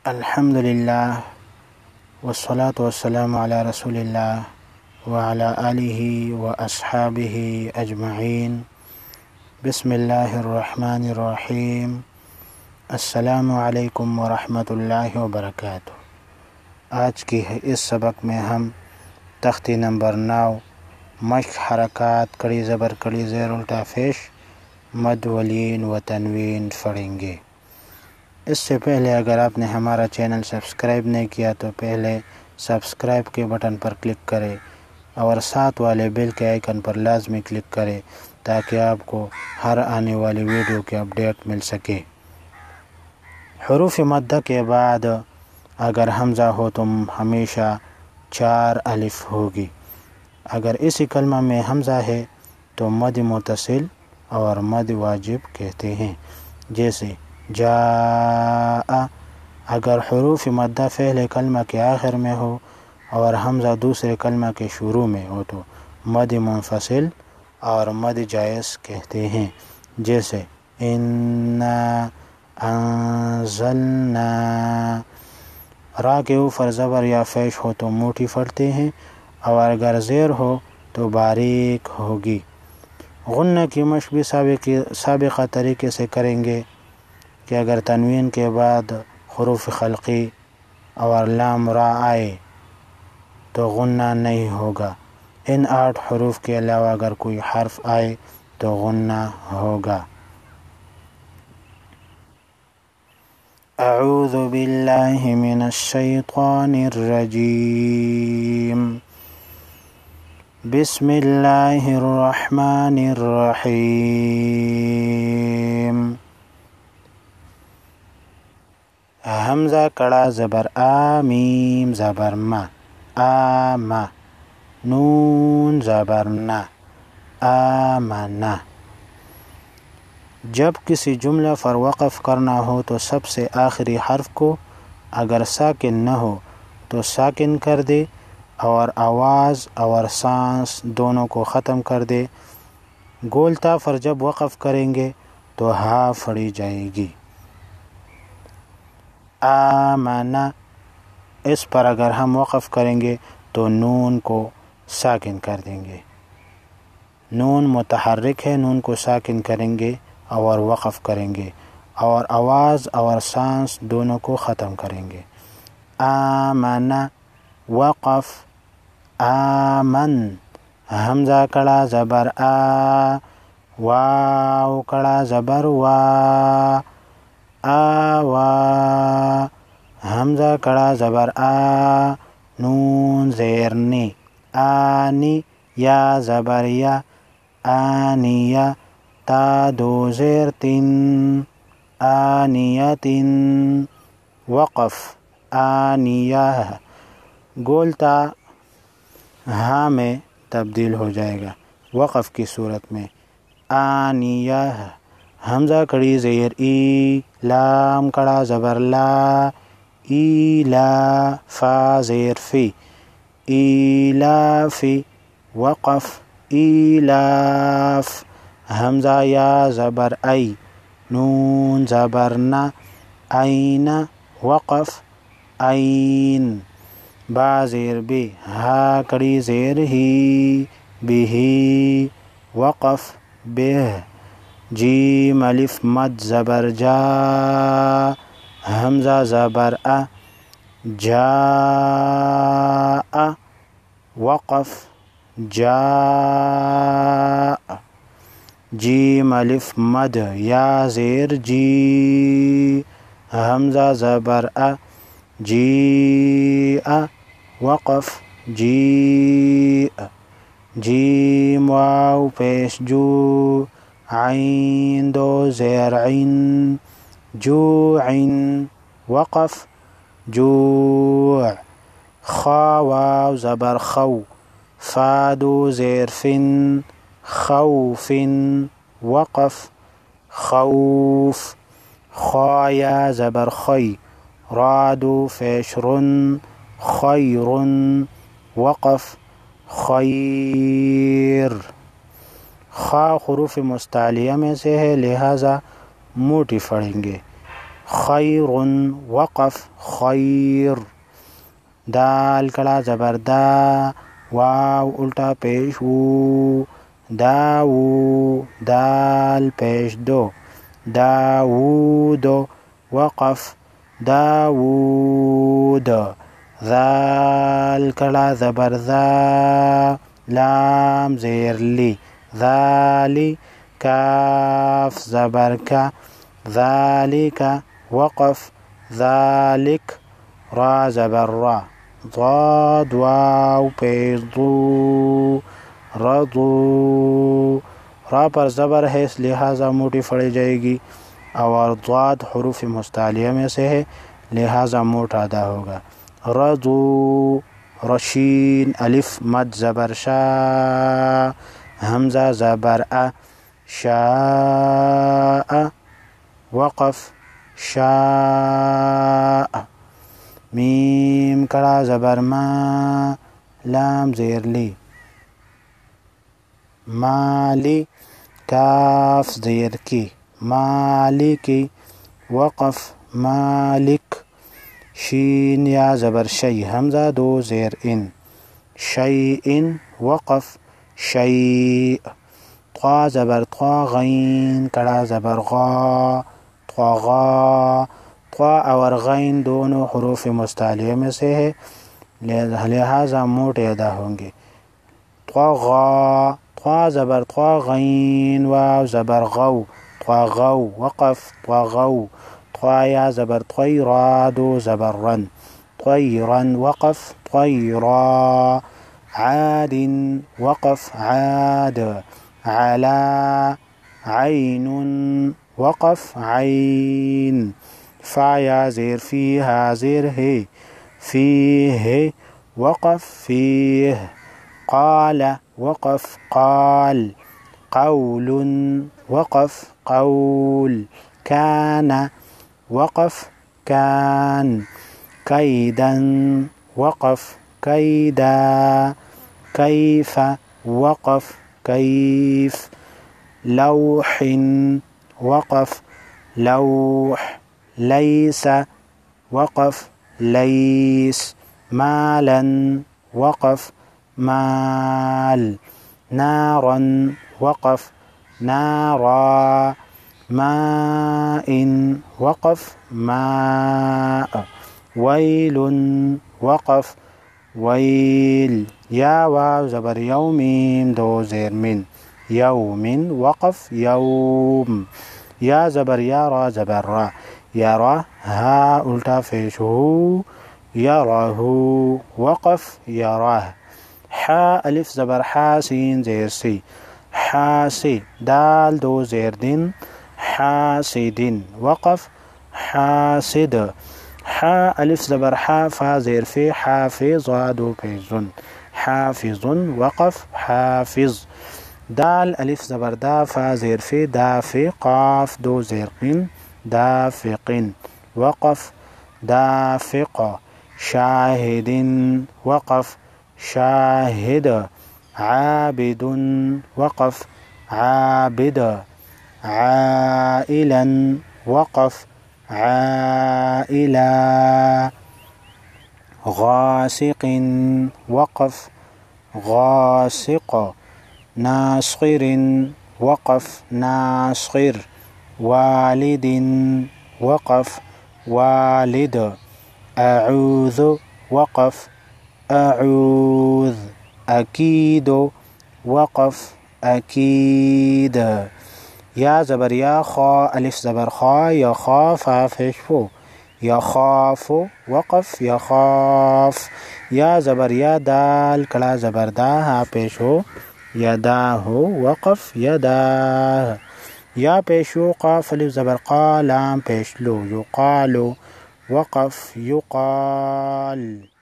الحمد للہ والصلاة والسلام علی رسول اللہ وعلی آلہ واصحابہ اجمعین۔ بسم اللہ الرحمن الرحیم۔ السلام علیکم ورحمۃ اللہ وبرکاتہ۔ آج کی اس سبق میں ہم تختی نمبر 9 مشق حرکات کڑی زبر کڑی زیر الٹا پیش مد ولین و تنوین پڑھیں گے۔ اس سے پہلے اگر آپ نے ہمارا چینل سبسکرائب نہیں کیا تو پہلے سبسکرائب کے بٹن پر کلک کریں اور ساتھ والے بیل کے آئیکن پر لازمی کلک کریں تاکہ آپ کو ہر آنے والی ویڈیو کی اپڈیٹ مل سکے۔ حروف مدہ کے بعد اگر حمزہ ہو تو ہمیشہ 4 الف ہوگی۔ اگر اسی کلمہ میں حمزہ ہے تو مد متصل اور مد واجب کہتے ہیں، جیسے جاء۔ اگر حروف مدہ پہلے کلمہ کے آخر میں ہو اور حمزہ دوسرے کلمہ کے شروع میں ہو تو مد منفصل اور مد جائز کہتے ہیں، جیسے انا انزلنا۔ را کے اوپر زبر یا پیش ہو تو موٹی پڑھتے ہیں اور اگر زیر ہو تو باریک ہوگی۔ غنہ کی مشق بھی سابقہ طریقے سے کریں گے کہ اگر تنوین کے بعد حروف خلقی اور لام را آئے تو غنہ نہیں ہوگا۔ ان 8 حروف کے علاوہ اگر کوئی حرف آئے تو غنہ ہوگا۔ اعوذ باللہ من الشیطان الرجیم۔ بسم اللہ الرحمن الرحیم۔ حمزہ کڑا زبر آ، میم زبر ما، آما۔ نون زبر نا، آمنا۔ جب کسی جملہ پر وقف کرنا ہو تو سب سے آخری حرف کو اگر ساکن نہ ہو تو ساکن کر دے اور آواز اور سانس دونوں کو ختم کر دے۔ گولتا پر جب وقف کریں گے تو ہا پڑھی جائے گی۔ آمنا، اس پر اگر ہم وقف کریں گے تو نون کو ساکن کر دیں گے۔ نون متحرک ہے، نون کو ساکن کریں گے اور وقف کریں گے اور آواز اور سانس دونوں کو ختم کریں گے۔ آمنا، وقف، آمن۔ حمزہ کڑا زبر آ، واو کڑا زبر وا، آوا۔ حمزہ کڑا زبر آ، نون زیر نی، آنی۔ یا زبر یا، آنیہ۔ تا دو زیر تن، آنیتن۔ وقف، آنیہ۔ گولتا ہاں میں تبدیل ہو جائے گا وقف کی صورت میں، آنیہ۔ حمزہ کڑی زیر ای، لام کڑا زبر لا، ایلا۔ فا زیر فی، ایلافی۔ وقف، ایلاف۔ حمزہ یا زبر ای، نون زبر نا، این۔ وقف، این۔ با زیر بی، ہا کڑی زیر ہی، بھی۔ وقف، بہ۔ جیم الف مد زبر جا، حمزہ زبر ا، جا۔ وقف، جا۔ جیم الف مد یا زیر جی، حمزہ زبر ا، جی۔ وقف، جی۔ جیم واو پیش جو، عین دو زیر عین، جوعن۔ وقف، جوع۔ خا واو زبر خو، فا دو زیر فن، خوفن۔ وقف، خوف۔ خا یا زبر خی، را دو پیش رن، خیرن۔ وقف، خیر۔ خا حروف مستعلیہ میں سے ہے لہذا موٹی پڑھیں گے۔ خیر وقف خیر. دال کڑا زبر دا واو الٹا پیش وو داو دال پیش دو داوود وقف داوود. ذال کڑا زبر ذا لام زیر لی ذالی. کاف زبر کا ذالک وقف ذالک. را زبر را ضاد واو پیش ضو رضو. را پر زبر ہے اس لہٰذا موٹی پڑھی جائے گی اور ضاد حروف مستعلیہ میں سے ہے لہٰذا موٹا ادا ہوگا. رضو. رشین الف مد زبر شا حمزہ زبر ا شاء وقف شاء. میم کڑا زبر ما لام زیر لی مالی. کاف زیر کی مالکی وقف مالک. شین یا زبر شی حمزہ دو زیر ان شیئن وقف شیء. طا زبر طا غین کڑا زبر غا طغا. طا اور غین دونوں حروف مستعلیہ میں سے ہے لہٰذا موٹے ادا ہوں گے. طغا. طا زبر طا غین واو زبر غو طغو وقف طغو. طا یا زبر طیرا دو زبر رن طیرا وقف طیرا. عاد وقف عاد. علا عین وقف عین. فا یا زیر فی حاضر ہے فیہ وقف فیہ. قال وقف قال. قول وقف قول. كان وقف كان. كيدا وقف كيدا. كيف وقف كيف. لوح وقف لوح. ليس وقف ليس. مالا وقف مال. نارا وقف نارا. ماء وقف ماء. ويل وقف ويل. یا واو زبر یومین دو زیر من یوم وقف یوم. یا زبر یا را زبر را یا را ها الٹا پیش ہو یراہ وقف یراہ. حا الف زبر حا سین زیر سی حاسی. دال دو زیر دن حاسدن وقف حاسد. حا الف زبر حا فا زیر فی حافظ دو پیزن حافظ وقف حافظ. دال الف زبر دا فا زیر فی دافع قاف دو زیر قن دافقن وقف دافق. شاهد وقف شاهد. عابد وقف عابد. عائلا وقف عائلا. غاسق وقف غاسق. ناصر وقف ناصر. والد وقف والد. أعوذ وقف أعوذ. أكيد وقف أكيد. یا زبر یا خا الف زبر خا یا خاف پیش فو یخاف وقف یخاف. یا زبر یا دال کڑا زبر دا ہا پیش ہو یدا ہو وقف یدا. یا پیش ہو قاف الف زبر قا لام پیش لو یقال وقف یقال.